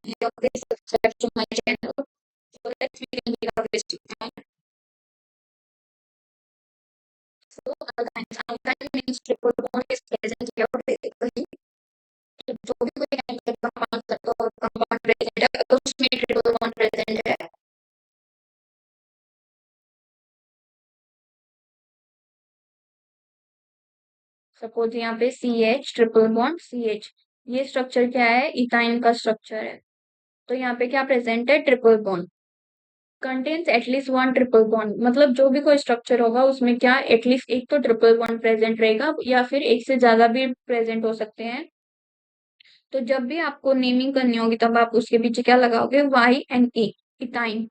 many of this subscribe to my channel. So let's begin with our time. So alkyne means triple bond is present here basically. तो जो भी कोई chemical compound present है उसमें triple bond present है. Suppose यहाँ पे CH triple bond CH, ये स्ट्रक्चर क्या है, इथाइन का स्ट्रक्चर है. तो यहाँ पे क्या प्रेजेंट है, triple bond. Contains at least one triple bond, मतलब जो भी कोई स्ट्रक्चर होगा उसमें क्या एटलीस्ट एक तो ट्रिपल बॉन्ड प्रेजेंट रहेगा या फिर एक से ज्यादा भी प्रेजेंट हो सकते हैं. तो जब भी आपको नेमिंग करनी होगी तब आप उसके पीछे क्या लगाओगे, YNE, ethyne.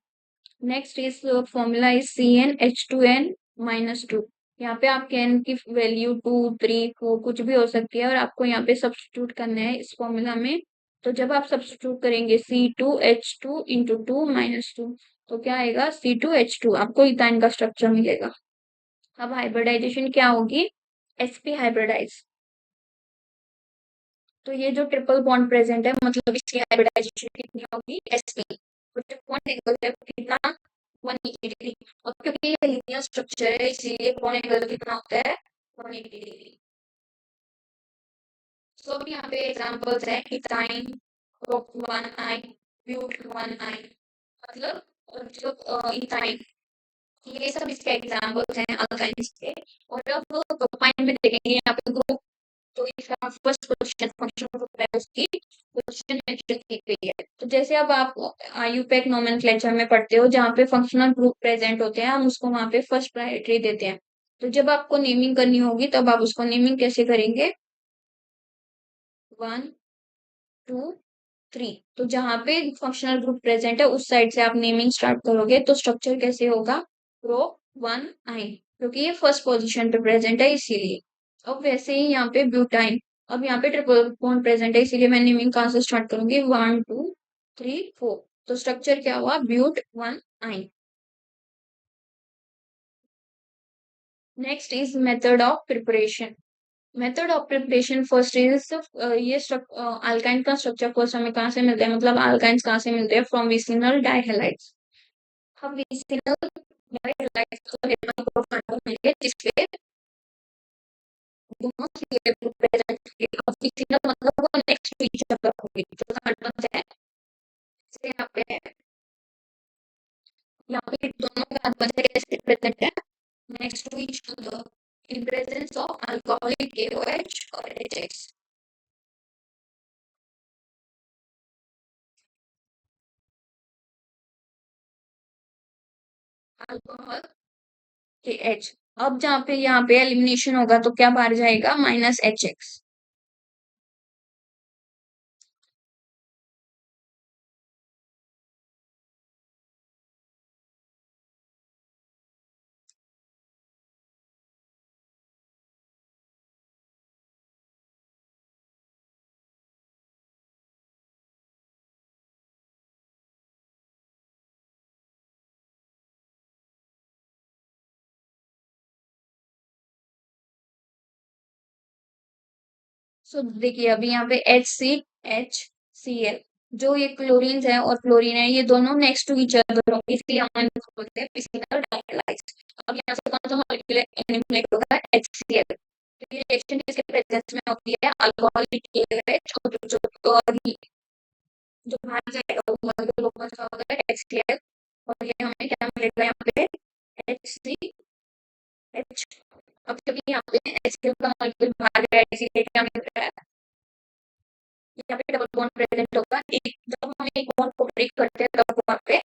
Next is formula is CnH2n-2. यहाँ पे आपके n की वैल्यू 2, 3, 4 कुछ भी हो सकती है और आपको यहाँ पे सब्स्टिट्यूट करना है इस फॉर्मूला में. तो जब आप सब्स्टिट्यूट करेंगे C2H2 इंटू 2 माइनस 2, तो क्या आएगा, C2H2, आपको इथाइन का स्ट्रक्चर मिलेगा. अब हाइब्रिडाइजेशन क्या होगी, sp हाइब्रिडाइज. तो ये जो ट्रिपल बॉन्ड प्रेजेंट है मतलब इसकी हाइब्रिडाइजेशन कितनी होगी, sp. तो बॉन्ड एंगल है कितना, 180 डिग्री. और क्योंकि ये लीनियर स्ट्रक्चर है इसीलिए बॉन्ड एंगल कितना होता है, 180 डिग्री. सो अभी यहाँ पे एग्जांपल्स है, इथाइन, प्रोप 1I, ब्यूट 1I, मतलब जो इथाइन, ये सब इसके एग्जांपल्स हैं अल्काइन्स के. और अब प्रोपाइन में देखेंगे यहाँ पे ग्रुप. तो इसका फर्स्ट क्वेश्चन फंक्शनल ग्रुप है उसकी क्वेश्चन मेंशन की गई है. तो जैसे अब आप IUPAC नोमेनक्लेचर में पढ़ते हो जहाँ पे फंक्शनल ग्रुप प्रेजेंट होते हैं हम उसको वहां पे फर्स्ट प्रायोरिटी देते हैं. तो जब आपको नेमिंग करनी होगी तब आप उसको नेमिंग कैसे करेंगे, 1, 2, 3. तो जहां पे फंक्शनल ग्रुप प्रेजेंट है उस साइड से आप नेमिंग स्टार्ट करोगे. तो स्ट्रक्चर कैसे होगा, प्रो 1I, क्योंकि ये फर्स्ट पोजीशन पे प्रेजेंट है इसीलिए. अब वैसे ही यहाँ पे ब्यूटाइन, अब यहाँ पे ट्रिपल बॉन्ड प्रेजेंट है इसीलिए मैं नेमिंग कहाँ से स्टार्ट करूंगी, 1, 2, 3, 4. तो स्ट्रक्चर क्या हुआ, but 1I. Next is method of preparation. Method of preparation first is ये अल्काइन का स्ट्रक्चर फर्स्ट हमें कहाँ से मिलता है, मतलब अल्काइंस कहाँ से मिलते हैं, फ्रॉम विसिनल डाइहैलाइड्स. हम विसिनल डाइहैलाइड्स को मिलेंगे जिसपे दोनों CH ग्रुप प्रेजेंट है. अब विसिनल मतलब वो नेक्स्ट टू ईच अदर होगी, जो कार्बन है. जैसे यहाँ पे दोनों कार्बन कैसे प्रेजेंट है, next to each other in presence of alcoholic KOH or HX. Alcohol KH. अब जहाँ पे यहाँ पे एलिमिनेशन होगा तो क्या बाहर जाएगा, -HX. सो देखिए अभी यहाँ पे HCl, जो ये क्लोरीन है और फ्लोरीन है ये दोनों नेक्स्ट टू ईच अदर होंगे इसलिए हम इनको बोलते हैं पिसिनल डाइहैलाइड्स. अब यहाँ से कौन सा मॉलिक्यूल एलिमिनेट होगा, HCl. तो ये रिएक्शन किसके प्रेजेंस में होती है, अल्कोहलिक KOH और जो बाहर जाएगा वो मॉलिक्यूल कौन सा होगा, HCl. और ये हमें क्या मिलेगा यहाँ पे, HCH. अब क्योंकि यहाँ पे HCl का मॉलिक्यूल बाहर गया इसीलिए क्या मिल रहा है, यहाँ पे डबल बॉन्ड प्रेजेंट होगा. एक जब हम एक बॉन्ड को ब्रेक करते हैं तब वहां पे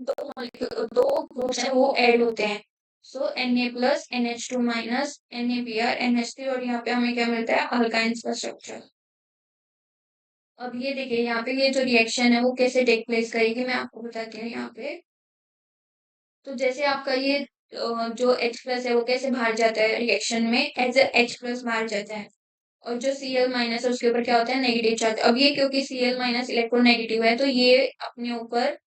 दो ग्रुप्स हैं वो ऐड होते हैं. सो Na plus NH2 minus NaBr NH3 और यहाँ पे हमें क्या मिलता है, अल्काइंस का स्ट्रक्चर. अब ये देखिए यहाँ पे ये जो रिएक्शन है वो कैसे टेक प्लेस करेगी मैं आपको बताती हूँ यहाँ पे. तो जैसे आपका ये जो H प्लस है वो कैसे बाहर जाता है रिएक्शन में, एज H प्लस बाहर जाता है. और जो Cl माइनस है उसके ऊपर क्या होता है, नेगेटिव चार्ज. अब ये क्योंकि Cl माइनस इलेक्ट्रोनेगेटिव है तो ये अपने ऊपर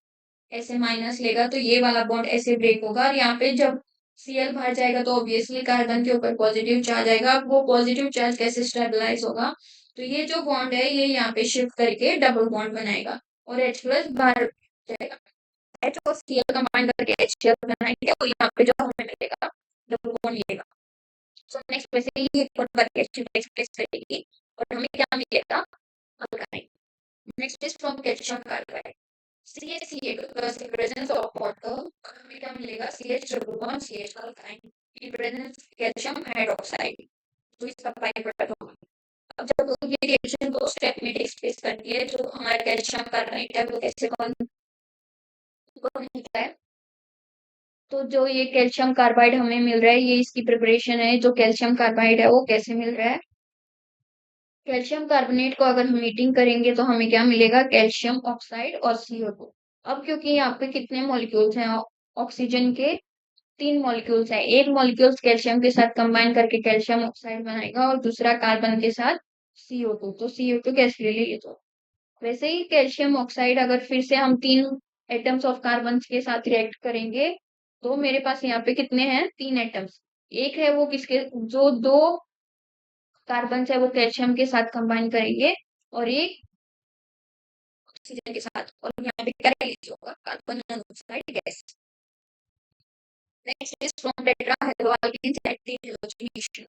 ऐसे माइनस लेगा तो ये वाला बॉन्ड ऐसे ब्रेक होगा. और यहाँ पे जब Cl बाहर जाएगा तो ऑब्वियसली कार्बन के ऊपर पॉजिटिव चार्ज आएगा. अब वो पॉजिटिव चार्ज कैसे स्टेबलाइज होगा, तो ये जो बॉन्ड है ये यहाँ पे शिफ्ट करके डबल बॉन्ड बनाएगा और H प्लस बाहर जाएगा। H और Cl कंबाइन करके HCl बनाएंगे और यहाँ पे जो हमें मिलेगा डबल बॉन्ड मिलेगा। सो नेक्स्ट वैसे ही एक और करके एक्सप्रेस करेगी और हमें क्या मिलेगा alkyne. Next is from calcium carbide CaCl plus in presence of water हमें क्या मिलेगा CH double bond CH alkyne in presence calcium hydroxide. तो इसका पाई प्रोडक्ट होगा। अब जब ये रिएक्शन दो स्टेप में टेक प्लेस करती है जो हमारा कैल्शियम कार्बाइड है वो कैसे बन निकला है। तो जो ये कैल्शियम कार्बाइड हमें मिल रहा है ये इसकी प्रिपरेशन है। जो कैल्शियम कार्बाइड है वो कैसे मिल रहा है। कैल्शियम कार्बोनेट को अगर हम हीटिंग करेंगे तो हमें क्या मिलेगा कैल्शियम ऑक्साइड और CO2। अब क्योंकि यहाँ पे कितने मॉलिक्यूल्स हैं ऑक्सीजन के 3 मॉलिक्यूल्स हैं। एक मॉलिक्यूल्स कैल्शियम के साथ कंबाइन करके कैल्शियम ऑक्साइड बनाएगा और दूसरा कार्बन के साथ CO2। तो CO2 गैस ले ली। तो वैसे ही कैल्शियम ऑक्साइड अगर फिर से हम 3 एटम्स ऑफ कार्बन के साथ रिएक्ट करेंगे तो मेरे पास यहाँ पे कितने हैं 3 एटम्स। एक है वो किसके जो 2 कार्बन है वो कैल्शियम के साथ कंबाइन करेंगे और एक ऑक्सीजन के साथ और यहाँ पे क्या रिलीज होगा carbon monoxide gas. Next is from tetrahydroalkanes at the halogenation.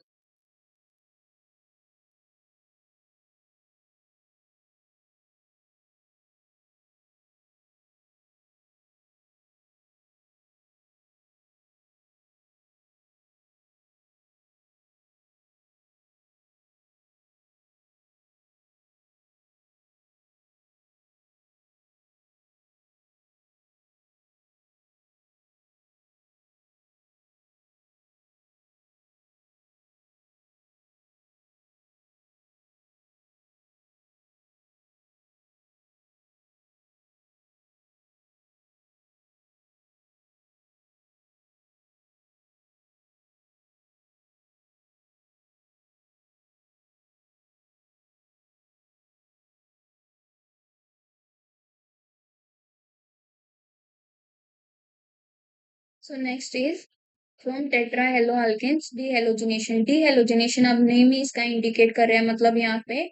So next is from tetrahaloalkanes dehalogenation. Dehalogenation अब नेम ही इसका इंडिकेट कर रहा है मतलब यहाँ पे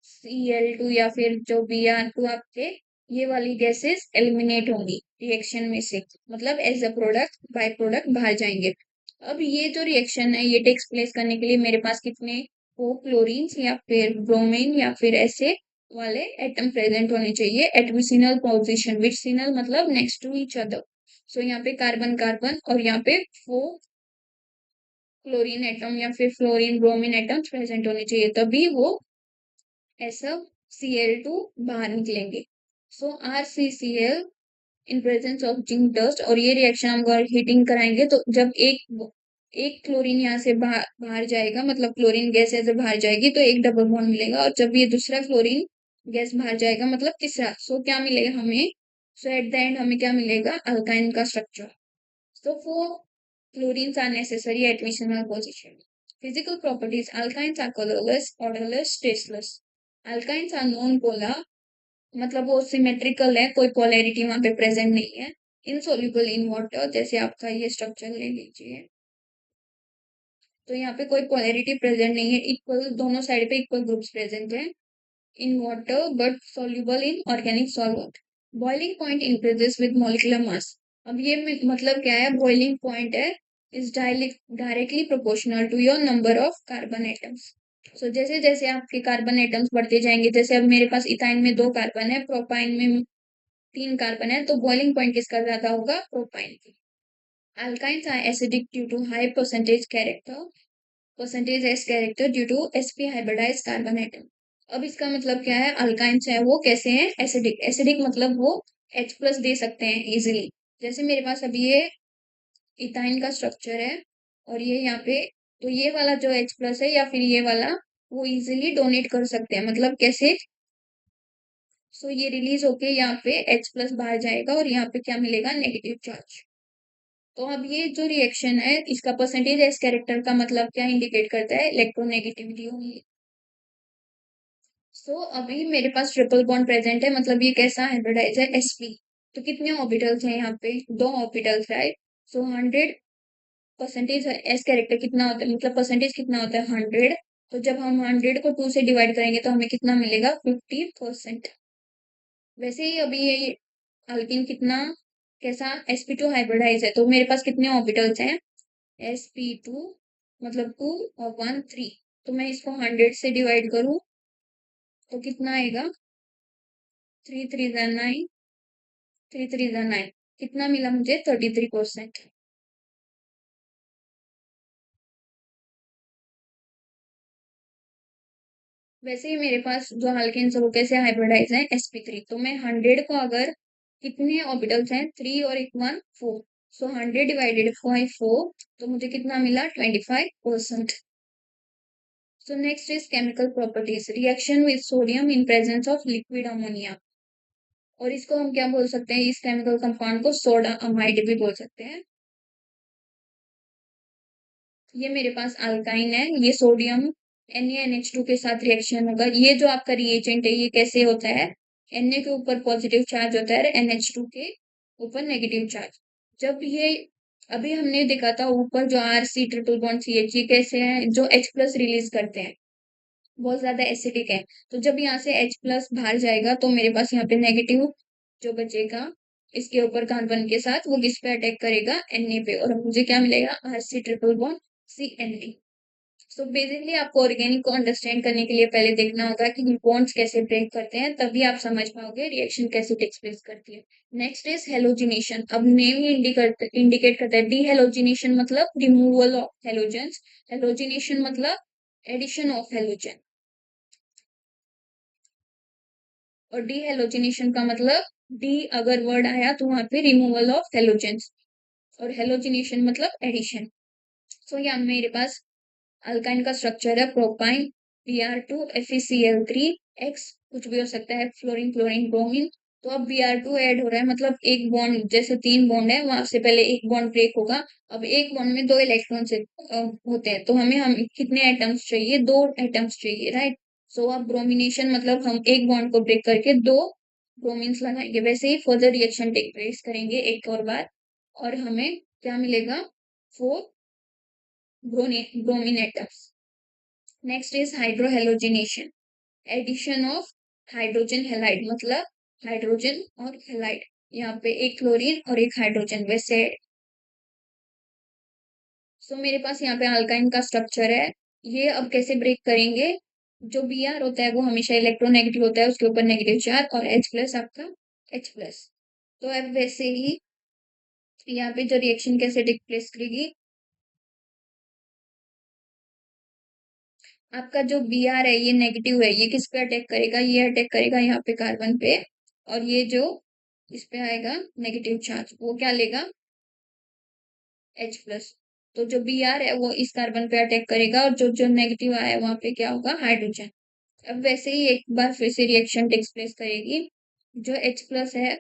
Cl2 या फिर जो Br2 आपके ये वाली गैसेस एलिमिनेट होंगी रिएक्शन में से मतलब as a product by product बाहर जाएंगे। अब ये जो रिएक्शन है ये टेक्स प्लेस करने के लिए मेरे पास कितने वो क्लोरीन या फिर ब्रोमीन या फिर ऐसे वाले एटम प्रेजेंट होने चाहिए एट विसिनल पोजीशन। विसिनल मतलब नेक्स्ट टू ईच अदर। सो यहाँ पे कार्बन कार्बन और यहाँ पे वो क्लोरीन एटम या फिर फ्लोरीन ब्रोमीन एटम्स प्रेजेंट होने चाहिए तभी वो ऐसा Cl2 बाहर निकलेंगे। सो RCCl in presence of zinc dust और ये रिएक्शन हम अगर हीटिंग कराएंगे तो जब एक एक क्लोरीन यहाँ से बाहर जाएगा मतलब क्लोरीन गैस ऐसे बाहर जाएगी तो एक डबल बॉन्ड मिलेगा और जब ये दूसरा क्लोरीन गैस बाहर जाएगा मतलब तीसरा। सो क्या मिलेगा हमें। सो एट द एंड हमें क्या मिलेगा अल्काइन का structure. So four fluorines are necessary at missional position. Physical properties: alkynes are colorless, odorless, tasteless. Alkynes are non-polar, मतलब वो सिमेट्रिकल है कोई पोलैरिटी वहां पे प्रेजेंट नहीं है। इनसोल्यूबल इन वाटर जैसे आपका ये स्ट्रक्चर ले लीजिए तो यहाँ पे कोई पोलैरिटी प्रेजेंट नहीं है इक्वल दोनों साइड पे इक्वल ग्रुप्स प्रेजेंट है in water but soluble in organic solvent. Boiling point increases with molecular mass. अब ये मतलब क्या है boiling point है is directly proportional to your number of carbon atoms. So जैसे जैसे आपके कार्बन एटम्स बढ़ते जाएंगे जैसे अब मेरे पास इथाइन में 2 कार्बन है प्रोपाइन में 3 कार्बन है तो बॉइलिंग पॉइंट किसका ज्यादा होगा प्रोपाइन की। Alkynes are acidic due to high percentage S character due to sp hybridized carbon atom। अब इसका मतलब क्या है अल्काइंस है वो कैसे हैं एसिडिक। एसिडिक मतलब वो H प्लस दे सकते हैं इजिली। जैसे मेरे पास अभी ये इथाइन का स्ट्रक्चर है और ये यहाँ पे तो ये वाला जो H प्लस है या फिर ये वाला वो इजिली डोनेट कर सकते हैं मतलब कैसे। सो ये रिलीज होके यहाँ पे H प्लस बाहर जाएगा और यहाँ पे क्या मिलेगा नेगेटिव चार्ज। तो अब ये जो रिएक्शन है इसका परसेंटेज एस कैरेक्टर का मतलब क्या इंडिकेट करता है इलेक्ट्रोनेगेटिविटी होगी। सो अभी मेरे पास ट्रिपल बॉन्ड प्रेजेंट है मतलब ये कैसा हाइब्रिडाइज है sp। तो कितने ऑर्बिटल्स हैं यहाँ पे 2 ऑर्बिटल्स राइट। सो 100 परसेंटेज एस कैरेक्टर कितना होता है मतलब परसेंटेज कितना होता है 100 तो जब हम 100 को 2 से डिवाइड करेंगे तो हमें कितना मिलेगा? 50%। वैसे ही अभी ये अल्किन कितना कैसा sp2 हाइब्रिडाइज है, तो मेरे पास कितने ऑर्बिटल्स हैं? sp2 मतलब 2 और 1 3। तो मैं इसको 100 से डिवाइड करूं तो कितना आएगा? 3 3 9, 3 3 9। कितना मिला मुझे? 33%। वैसे ही मेरे पास जो अल्केन्स है वो कैसे हाइब्रिडाइज है? sp3। तो मैं 100 को अगर कितने ऑर्बिटल्स हैं? 3 और एक 1 4। सो 100 डिवाइडेड बाई 4, तो मुझे कितना मिला? 25%। सो next is chemical properties. Reaction with sodium in presence of liquid ammonia. और इसको हम क्या बोल सकते हैं? इस केमिकल कंपाउंड को सोडा अमाइड भी बोल सकते हैं। ये मेरे पास अल्काइन है, ये सोडियम NaNH2 के साथ रिएक्शन होगा। ये जो आपका रिएजेंट है ये कैसे होता है? Na के ऊपर पॉजिटिव चार्ज होता है और NH2 के ऊपर नेगेटिव चार्ज। जब ये अभी हमने देखा था ऊपर जो RC ट्रिपल बॉन्ड CH, ये कैसे है? जो H प्लस रिलीज करते हैं, बहुत ज्यादा एसिडिक है। तो जब यहाँ से H प्लस बाहर जाएगा तो मेरे पास यहाँ पे नेगेटिव जो बचेगा इसके ऊपर कार्बन के साथ, वो किस पे अटैक करेगा? Na पे, और मुझे क्या मिलेगा? RC triple bond CND। So basically आपको ऑर्गेनिक को अंडरस्टैंड करने के लिए पहले देखना होगा कि बॉन्ड्स कैसे ब्रेक करते हैं, तभी आप समझ पाओगे रिएक्शन कैसे टेक्स प्लेस करती है। Next is halogenation. अब नेम ही इंडिकेट करता है। डी हेलोजिनेशन मतलब रिमूवल ऑफ हेलोजेंस, हेलोजिनेशन मतलब एडिशन ऑफ हेलोजन, और डी हेलोजिनेशन का मतलब डी अगर वर्ड आया तो वहां पे रिमूवल ऑफ हेलोजेंस, और हेलोजिनेशन मतलब एडिशन। सो यहाँ मेरे पास अल्काइन का स्ट्रक्चर है प्रोपाइन Br2 FeCl3 X, कुछ भी हो सकता है, फ्लोरीन क्लोरीन ब्रोमीन। तो अब Br2 ऐड हो रहा है, मतलब एक बॉन्ड, जैसे 3 बॉन्ड है वहां से पहले एक बॉन्ड ब्रेक होगा। अब एक बॉन्ड में 2 इलेक्ट्रॉन से होते हैं, तो हम कितने एटम्स चाहिए? 2 एटम्स चाहिए, राइट। सो अब ब्रोमिनेशन मतलब हम एक बॉन्ड को ब्रेक करके 2 ब्रोमीन्स लगाएंगे। वैसे ही फर्दर रिएक्शन टेक प्लेस करेंगे एक और बार, और हमें क्या मिलेगा? 4 bromine atoms. Next is hydrohalogenation, addition of hydrogen halide, मतलब हाइड्रोजन और हेलाइड, यहाँ पे एक क्लोरीन और एक हाइड्रोजन वैसे। सो मेरे पास यहाँ पे अल्काइन का स्ट्रक्चर है। ये अब कैसे ब्रेक करेंगे? जो Br होता है वो हमेशा इलेक्ट्रोनेगेटिव होता है, उसके ऊपर नेगेटिव चार्ज, और H प्लस आपका H प्लस। तो अब वैसे ही यहाँ पे जो रिएक्शन कैसे टेक प्लेस करेगी, आपका जो Br है ये नेगेटिव है, ये किस पे अटैक करेगा? ये अटैक करेगा यहाँ पे कार्बन पे, और ये जो इस पे आएगा नेगेटिव चार्ज, वो क्या लेगा? H plus. तो जो Br है वो इस कार्बन पे अटैक करेगा, और जो जो नेगेटिव आया है वहां पे क्या होगा? हाइड्रोजन। अब वैसे ही एक बार फिर से रिएक्शन टेक्स प्लेस करेगी। जो H प्लस है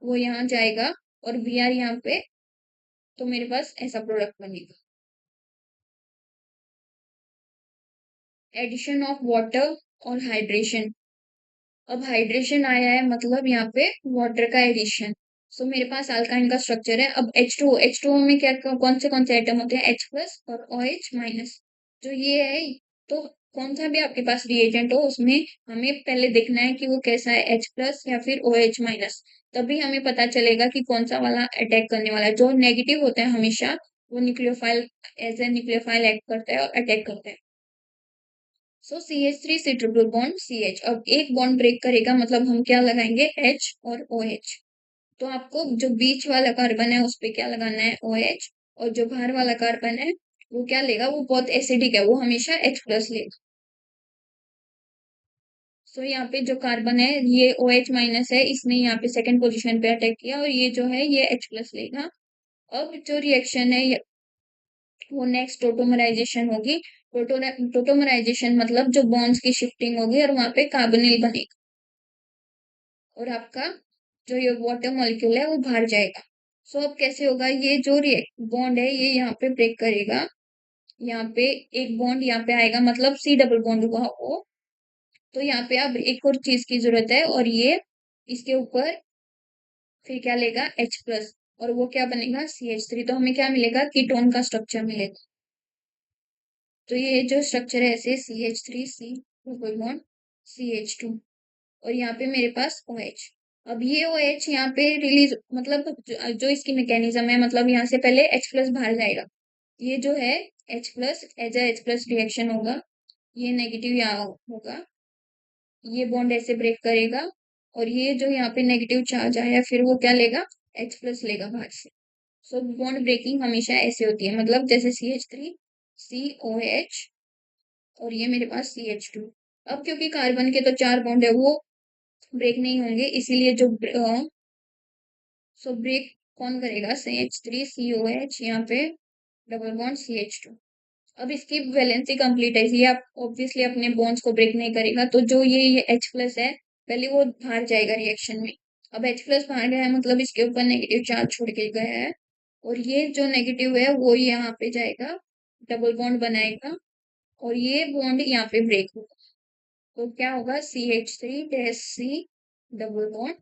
वो यहाँ जाएगा और Br यहाँ पे, तो मेरे पास ऐसा प्रोडक्ट बनेगा। एडिशन ऑफ वाटर और हाइड्रेशन। अब हाइड्रेशन आया है मतलब यहाँ पे वाटर का एडिशन। सो मेरे पास अल्काइन का स्ट्रक्चर है। अब H2O में क्या कौन से एटम होते हैं? H प्लस और OH माइनस। जो ये है, तो कौन सा भी आपके पास रिएजेंट हो उसमें हमें पहले देखना है कि वो कैसा है, H प्लस या फिर OH माइनस। तभी हमें पता चलेगा कि कौन सा वाला अटैक करने वाला है। जो नेगेटिव होता है हमेशा वो nucleophile, as a nucleophile act करता है और अटैक करता है। सो CH3 से ट्रिपल बॉन्ड CH। अब एक बॉन्ड ब्रेक करेगा मतलब हम क्या लगाएंगे? H और OH। तो आपको जो बीच वाला कार्बन है उस पे क्या लगाना है? OH। और जो बाहर वाला कार्बन है वो क्या लेगा? वो बहुत एसिडिक है, वो हमेशा H प्लस लेगा। सो यहाँ पे जो कार्बन है ये OH माइनस है, इसने यहाँ पे सेकंड पोजीशन पे अटैक किया, और ये जो है ये H प्लस लेगा। अब जो रिएक्शन है वो नेक्स्ट टोटोमराइजेशन होगी। टोटोमराइजेशन मतलब जो बॉन्ड्स की शिफ्टिंग होगी और वहां पे कार्बोनिल बनेगा, और आपका जो ये वाटर मॉलिक्यूल है वो बाहर जाएगा। सो अब कैसे होगा? ये जो बॉन्ड है ये यहाँ पे ब्रेक करेगा, यहाँ पे एक बॉन्ड यहाँ पे आएगा, मतलब C डबल बॉन्ड हुआ वो। तो यहाँ पे अब एक और चीज की जरूरत है, और ये इसके ऊपर फिर क्या लेगा? H प्लस, और वो क्या बनेगा? CH3। तो हमें क्या मिलेगा? कीटोन का स्ट्रक्चर मिलेगा। तो ये जो स्ट्रक्चर है ऐसे CH3C डबल बॉन्ड CH2 और यहाँ पे मेरे पास OH। अब ये OH यहाँ पे रिलीज मतलब जो इसकी मैकेनिज्म है, मतलब यहाँ से पहले H प्लस बाहर जाएगा। ये जो है H plus as H plus reaction होगा, ये नेगेटिव यहाँ होगा, ये बॉन्ड ऐसे ब्रेक करेगा और ये जो यहाँ पे नेगेटिव चार्ज आया फिर वो क्या लेगा, H प्लस लेगा बाहर से। सो बॉन्ड ब्रेकिंग हमेशा ऐसे होती है, मतलब जैसे CH3COH और ये मेरे पास CH2। अब क्योंकि कार्बन के तो 4 बॉन्ड है वो ब्रेक नहीं होंगे, इसीलिए जो ब्रेक कौन करेगा, CH3COH यहाँ पे डबल बॉन्ड CH2। अब इसकी वैलेंसी कंप्लीट है, ये आप ऑब्वियसली अपने बॉन्ड्स को ब्रेक नहीं करेगा, तो जो ये H प्लस है पहले वो बाहर जाएगा रिएक्शन में। अब H प्लस बाहर गया है मतलब इसके ऊपर नेगेटिव चार्ज छोड़ के गया है और ये जो नेगेटिव है वो यहाँ पे जाएगा, डबल बॉन्ड बनाएगा और ये बॉन्ड यहाँ पे ब्रेक होगा। तो क्या होगा, CH3 डबल बॉन्ड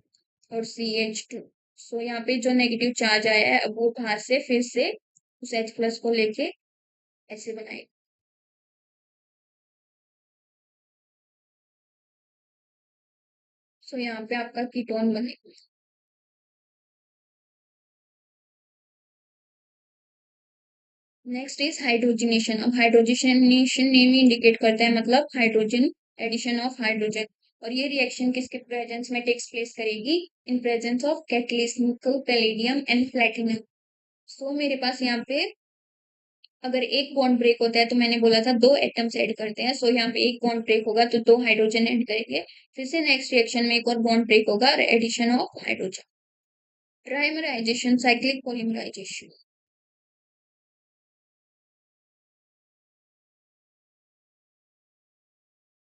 और CH2। सो यहाँ पे जो नेगेटिव चार्ज आया है अब वो बाहर से फिर से उस H प्लस को लेके ऐसे बनाएगा। सो यहाँ पे आपका कीटोन बनेगा। Next is hydrogenation. अब हाइड्रोजनेशन नेम ही इंडिकेट करता है, मतलब हाइड्रोजन, एडिशन ऑफ हाइड्रोजन। और ये रिएक्शन किसके प्रेजेंस में टेक्स प्लेस करेगी, इन प्रेजेंस ऑफ कैटलिस्ट निकल, पैलेडियम एंड प्लैटिनम। सो मेरे पास यहाँ पे अगर एक बॉन्ड ब्रेक होता है तो मैंने बोला था दो एटम्स ऐड करते हैं, सो यहाँ पे एक बॉन्ड ब्रेक होगा तो दो हाइड्रोजन ऐड करेंगे, फिर से नेक्स्ट रिएक्शन में एक और बॉन्ड ब्रेक होगा और addition of hydrogen. Trimerization, cyclic polymerization.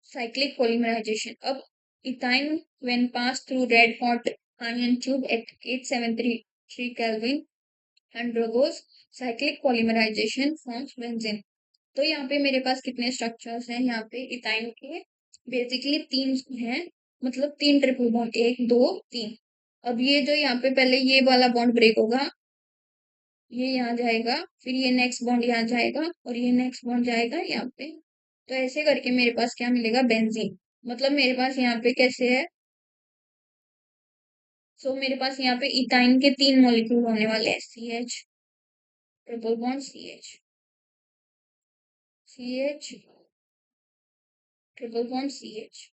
Cyclic polymerization. अब ethyne when passed through red hot iron tube at 8733 Kelvin undergoes cyclic polymerization forms benzene। तो यहाँ पे मेरे पास कितने स्ट्रक्चर्स हैं, यहाँ पे इथाइन के बेसिकली तीन हैं, मतलब तीन ट्रिपल बॉन्ड, एक दो तीन। अब ये जो यहाँ पे पहले ये वाला बॉन्ड ब्रेक होगा, ये यहाँ जाएगा, फिर ये नेक्स्ट बॉन्ड यहाँ जाएगा और ये नेक्स्ट बॉन्ड जाएगा यहाँ पे। तो ऐसे करके मेरे पास क्या मिलेगा, बेंजीन। मतलब मेरे पास यहाँ पे कैसे है, मेरे पास यहाँ पे इथाइन के तीन मॉलिक्यूल होने वाले हैं, CH triple bond CH, CH triple bond CH।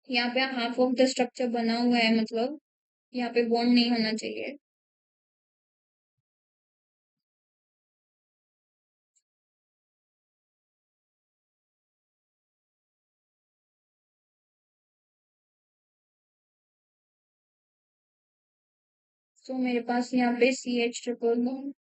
यहाँ पे हाफ ऑफ द स्ट्रक्चर बना हुआ है, मतलब यहाँ पे बॉन्ड नहीं होना चाहिए। मेरे पास यहाँ पे CH ट्रिपल बॉन्ड,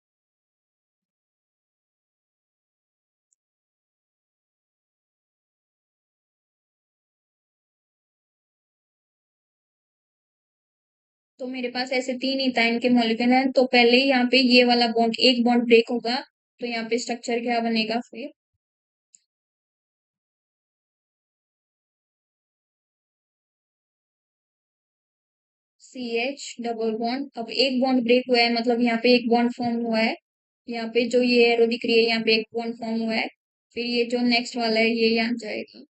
तो मेरे पास ऐसे तीन इथाइन के मॉलिक्यूल हैं, तो पहले ही यहाँ पे ये वाला बॉन्ड, एक बॉन्ड ब्रेक होगा तो यहाँ पे स्ट्रक्चर क्या बनेगा, फिर CH डबल बॉन्ड। अब एक बॉन्ड ब्रेक हुआ है, मतलब यहाँ पे एक बॉन्ड फॉर्म हुआ है, यहाँ पे जो ये एरो दिख रही है यहाँ पे एक बॉन्ड फॉर्म हुआ है, फिर ये जो नेक्स्ट वाला है ये यहाँ जाएगा,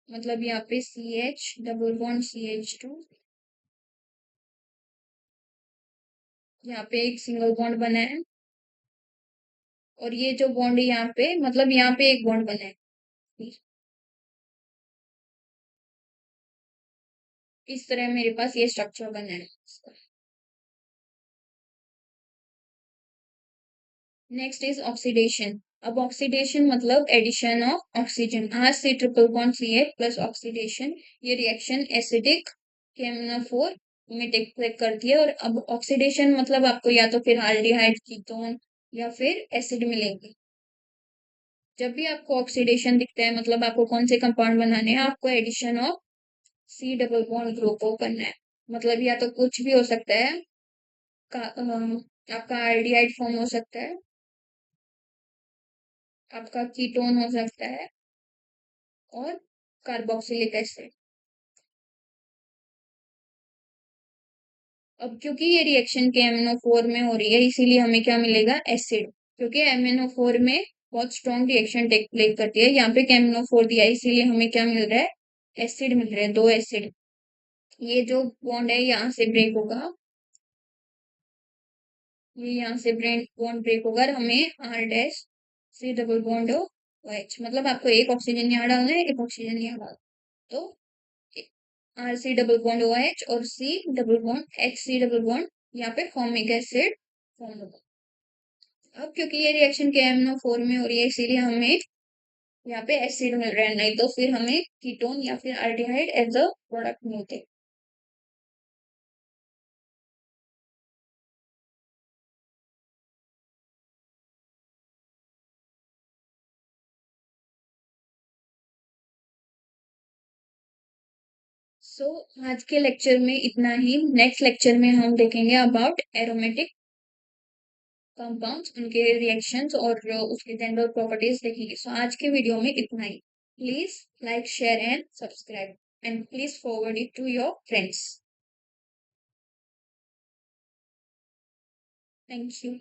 मतलब यहाँ पे CH डबल बॉन्ड CH2, यहाँ पे एक सिंगल बॉन्ड बना है और ये जो बॉन्ड है यहाँ पे, मतलब यहाँ पे एक बॉन्ड बना है। इस तरह मेरे पास ये स्ट्रक्चर बना है। Next is oxidation. अब ऑक्सीडेशन मतलब addition of oxygen, R triple bond CH plus oxidation. ये रिएक्शन एसिडिक KMnO4 में टेक प्लेस करती है। और अब ऑक्सीडेशन मतलब आपको या तो फिर हाल्डिहाइड, कीटोन या फिर एसिड मिलेंगे। जब भी आपको ऑक्सीडेशन दिखता है मतलब आपको कौन से कंपाउंड बनाने हैं, आपको addition of C double bond group को करना है। मतलब या तो कुछ भी हो सकता है, आपका आल्डिहाइड फॉर्म हो सकता है, आपका कीटोन हो सकता है और कार्बोक्सिलिक एसिड। अब क्योंकि ये रिएक्शन के MnO4 में हो रही है, इसीलिए हमें क्या मिलेगा, एसिड। क्योंकि MnO4 में बहुत स्ट्रॉन्ग रिएक्शन टेक प्लेस करती है, यहाँ पे MnO4 दिया है, इसीलिए हमें क्या मिल रहा है, एसिड मिल रहा है, 2 एसिड। ये जो बॉन्ड है यहाँ से ब्रेक होगा, ये यहाँ से बॉन्ड ब्रेक होगा और हमें R-C डबल बॉन्ड OH, मतलब आपको एक ऑक्सीजन यहाँ डालना है, एक ऑक्सीजन यहाँ डालना है, तो R-C डबल बॉन्ड OH और C डबल बॉन्ड यहाँ पे फॉर्मिक एसिड फॉर्म होगा। अब क्योंकि ये रिएक्शन के MnO4 में हो रही है, इसीलिए हमें यहाँ पे एसिड मिल रहा है, नहीं तो फिर हमें कीटोन या फिर अल्डिहाइड एज अ प्रोडक्ट मिलते। सो आज के लेक्चर में इतना ही। नेक्स्ट लेक्चर में हम देखेंगे अबाउट एरोमेटिक कंपाउंड्स, उनके रिएक्शंस और उसके जनरल प्रॉपर्टीज देखेंगे। सो आज के वीडियो में इतना ही। Please like, share and subscribe and please forward it to your friends. Thank you.